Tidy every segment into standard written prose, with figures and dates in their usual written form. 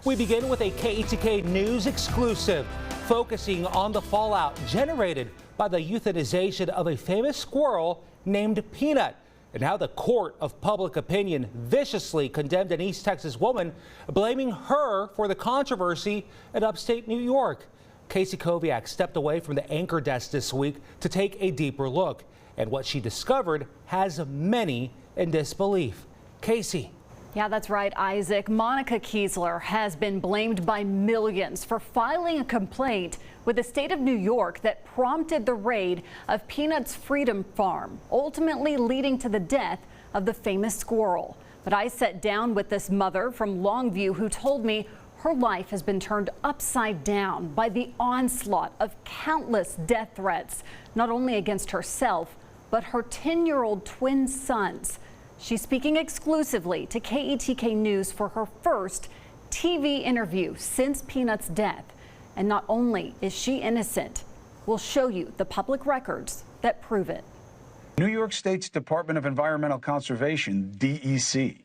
We begin with a KETK News exclusive, focusing on the fallout generated by the euthanization of a famous squirrel named Peanut, and how the court of public opinion viciously condemned an East Texas woman, blaming her for the controversy in upstate New York. Casey Koviak stepped away from the anchor desk this week to take a deeper look, and what she discovered has many in disbelief. Casey. Yeah, that's right, Isaac. Monica Kiesler has been blamed by millions for filing a complaint with the state of New York that prompted the raid of Peanut's Freedom Farm, ultimately leading to the death of the famous squirrel. But I sat down with this mother from Longview who told me her life has been turned upside down by the onslaught of countless death threats, not only against herself, but her 10-year-old twin sons. She's speaking exclusively to KETK News for her first TV interview since Peanut's death. And not only is she innocent, we'll show you the public records that prove it. New York State's Department of Environmental Conservation, DEC,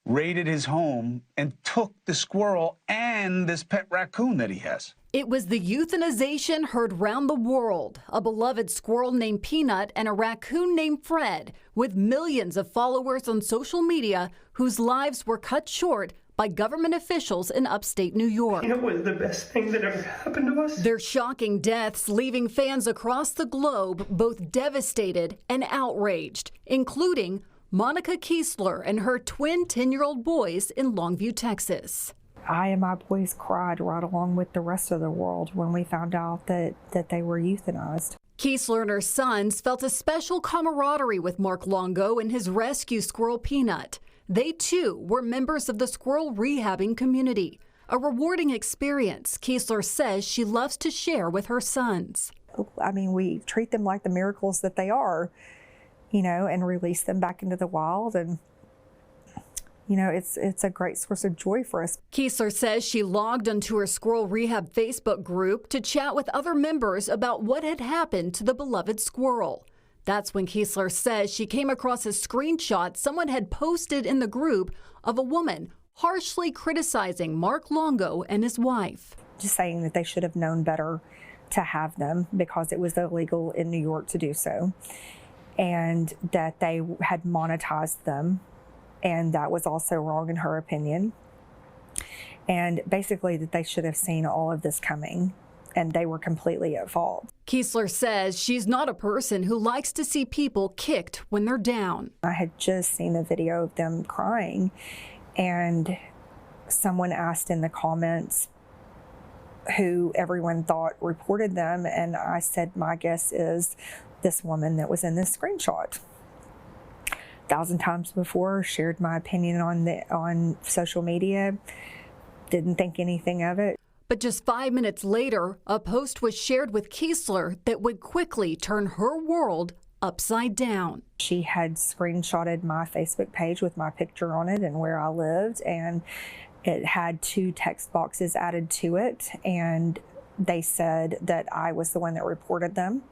raided his home and took the squirrel and this pet raccoon that he has. It was the euthanization heard round the world. A beloved squirrel named Peanut and a raccoon named Fred, with millions of followers on social media whose lives were cut short by government officials in upstate New York. It was the best thing that ever happened to us. Their shocking deaths leaving fans across the globe both devastated and outraged, including Monica Kiesler and her twin 10-year-old boys in Longview, Texas. I and my boys cried right along with the rest of the world when we found out that they were euthanized. Kiesler and her sons felt a special camaraderie with Mark Longo and his rescue squirrel Peanut. They too were members of the squirrel rehabbing community. A rewarding experience Kiesler says she loves to share with her sons. I mean, we treat them like the miracles that they are, you know, and release them back into the wild, and you know, it's a great source of joy for us. Kiesler says she logged onto her Squirrel Rehab Facebook group to chat with other members about what had happened to the beloved squirrel. That's when Kiesler says she came across a screenshot someone had posted in the group of a woman harshly criticizing Mark Longo and his wife. Just saying that they should have known better to have them because it was illegal in New York to do so, and that they had monetized them. And that was also wrong in her opinion. And basically that they should have seen all of this coming, and they were completely at fault. Kiesler says she's not a person who likes to see people kicked when they're down. I had just seen a video of them crying, and someone asked in the comments who everyone thought reported them, and I said my guess is this woman that was in this screenshot. 1,000 times before, shared my opinion on social media, didn't think anything of it. But just 5 minutes later, a post was shared with Kiesler that would quickly turn her world upside down. She had screenshotted my Facebook page with my picture on it and where I lived, and it had 2 text boxes added to it, and they said that I was the one that reported them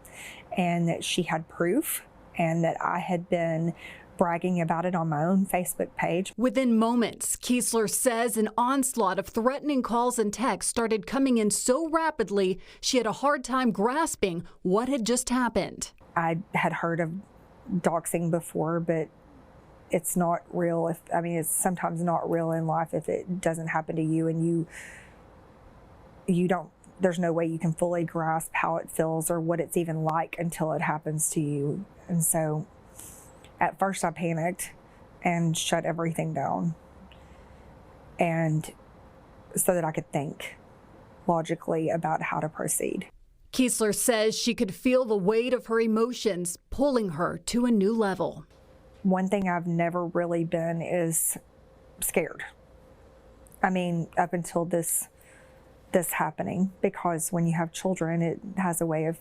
and that she had proof and that I had been bragging about it on my own Facebook page. Within moments, Kiesler says an onslaught of threatening calls and texts started coming in so rapidly she had a hard time grasping what had just happened. I had heard of doxing before, but it's not real. It's sometimes not real in life if it doesn't happen to you, and you don't, there's no way you can fully grasp how it feels or what it's even like until it happens to you. And so at first I panicked and shut everything down, and so that I could think logically about how to proceed. Kiesler says she could feel the weight of her emotions pulling her to a new level. One thing I've never really been is scared. I mean, up until this happening, because when you have children, it has a way of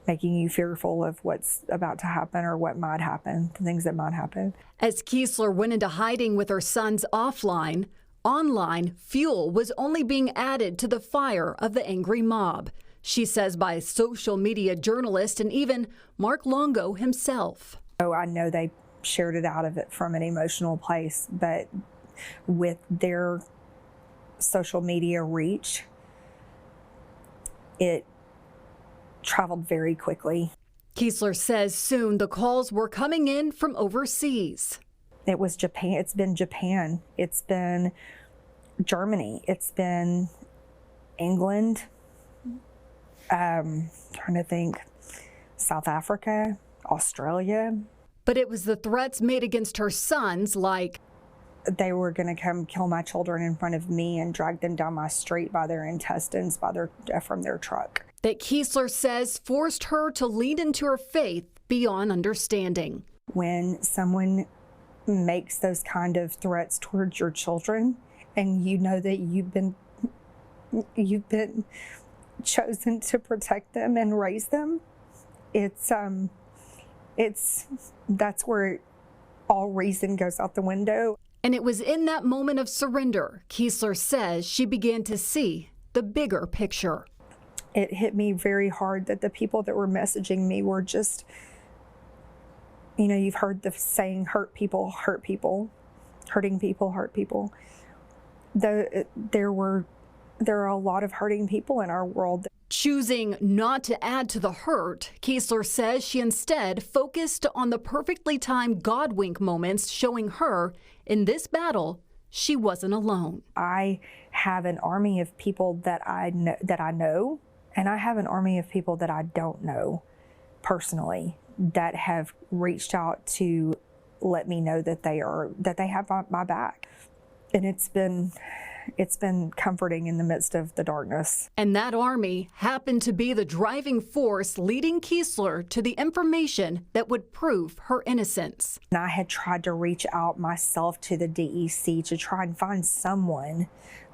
making you fearful of what's about to happen or what might happen, the things that might happen. As Kiesler went into hiding with her sons offline, online fuel was only being added to the fire of the angry mob. She says by social media journalist and even Mark Longo himself. Oh, I know they shared it out of it from an emotional place, but with their social media reach, it traveled very quickly. Kiesler says soon the calls were coming in from overseas. It was Japan. It's been Japan. It's been Germany. It's been England. Trying to think. South Africa, Australia. But it was the threats made against her sons, like they were going to come kill my children in front of me and drag them down my street by their intestines, from their truck. That Kiesler says forced her to lean into her faith beyond understanding. When someone makes those kind of threats towards your children, and you know that you've been chosen to protect them and raise them, that's where all reason goes out the window. And it was in that moment of surrender, Kiesler says, she began to see the bigger picture. It hit me very hard that the people that were messaging me were just, you've heard the saying, hurt people, hurt people, hurting people, hurt people. There are a lot of hurting people in our world. Choosing not to add to the hurt, Kiesler says she instead focused on the perfectly timed God wink moments, showing her in this battle she wasn't alone. I have an army of people that I know, and I have an army of people that I don't know personally that have reached out to let me know that they have my back, and it's been comforting in the midst of the darkness. And that army happened to be the driving force leading Kiesler to the information that would prove her innocence. And I had tried to reach out myself to the DEC to try and find someone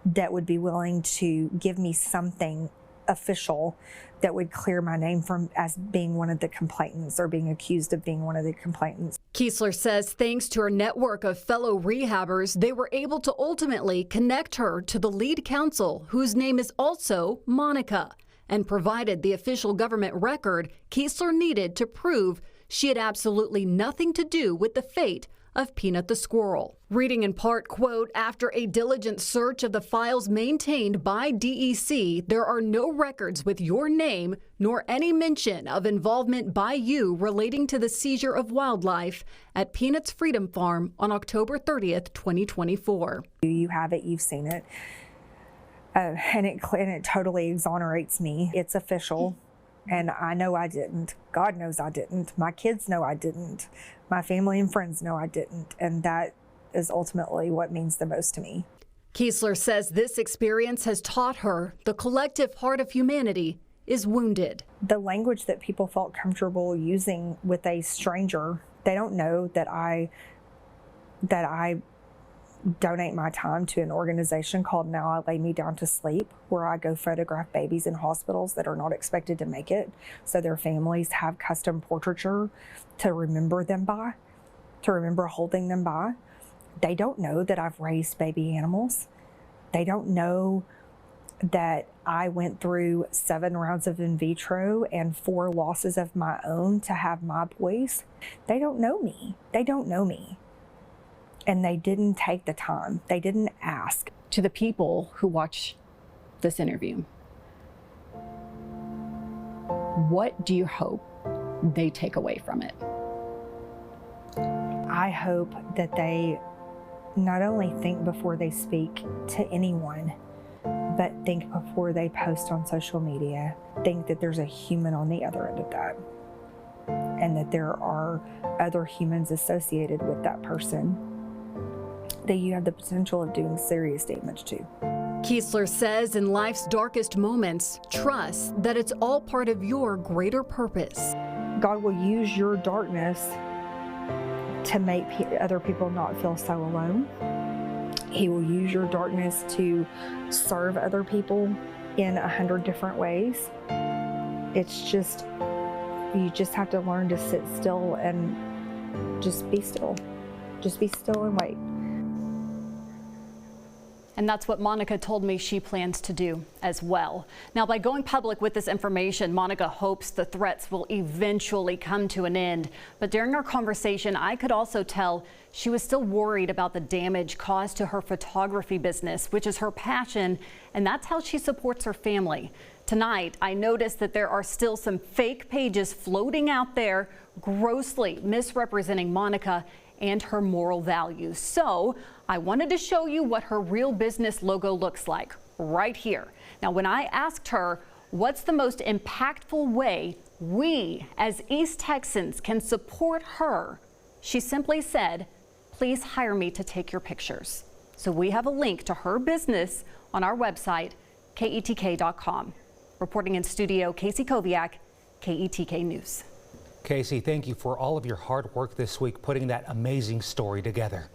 that would be willing to give me something official that would clear my name from as being one of the complainants or being accused of being one of the complainants. Kiesler says thanks to her network of fellow rehabbers, they were able to ultimately connect her to the lead counsel, whose name is also Monica, and provided the official government record Kiesler needed to prove she had absolutely nothing to do with the fate of Peanut the Squirrel. Reading in part, quote, after a diligent search of the files maintained by DEC, there are no records with your name nor any mention of involvement by you relating to the seizure of wildlife at Peanut's Freedom Farm on October 30th, 2024. You have it, you've seen it, and it totally exonerates me. It's official. And I know I didn't. God knows I didn't. My kids know I didn't. My family and friends know I didn't. And that is ultimately what means the most to me. Kiesler says this experience has taught her the collective heart of humanity is wounded. The language that people felt comfortable using with a stranger, they don't know that I donate my time to an organization called Now I Lay Me Down to Sleep, where I go photograph babies in hospitals that are not expected to make it, so their families have custom portraiture to remember them by, to remember holding them by. They don't know that I've raised baby animals. They don't know that I went through 7 rounds of in vitro and 4 losses of my own to have my boys. They don't know me. They don't know me. And they didn't take the time. They didn't ask. To the people who watch this interview, what do you hope they take away from it? I hope that they not only think before they speak to anyone, but think before they post on social media. Think that there's a human on the other end of that, and that there are other humans associated with that person that you have the potential of doing serious damage to. Kiesler says in life's darkest moments, trust that it's all part of your greater purpose. God will use your darkness to make other people not feel so alone. He will use your darkness to serve other people in 100 different ways. It's just, you just have to learn to sit still and just be still. Just be still and wait. And that's what Monica told me she plans to do as well. Now, by going public with this information, Monica hopes the threats will eventually come to an end. But during our conversation, I could also tell she was still worried about the damage caused to her photography business, which is her passion, and that's how she supports her family. Tonight, I noticed that there are still some fake pages floating out there, grossly misrepresenting Monica and her moral values. So I wanted to show you what her real business logo looks like right here. Now, when I asked her what's the most impactful way we as East Texans can support her, she simply said, "Please hire me to take your pictures." So we have a link to her business on our website, KETK.com. Reporting in studio, Casey Koviak, KETK News. Casey, thank you for all of your hard work this week putting that amazing story together.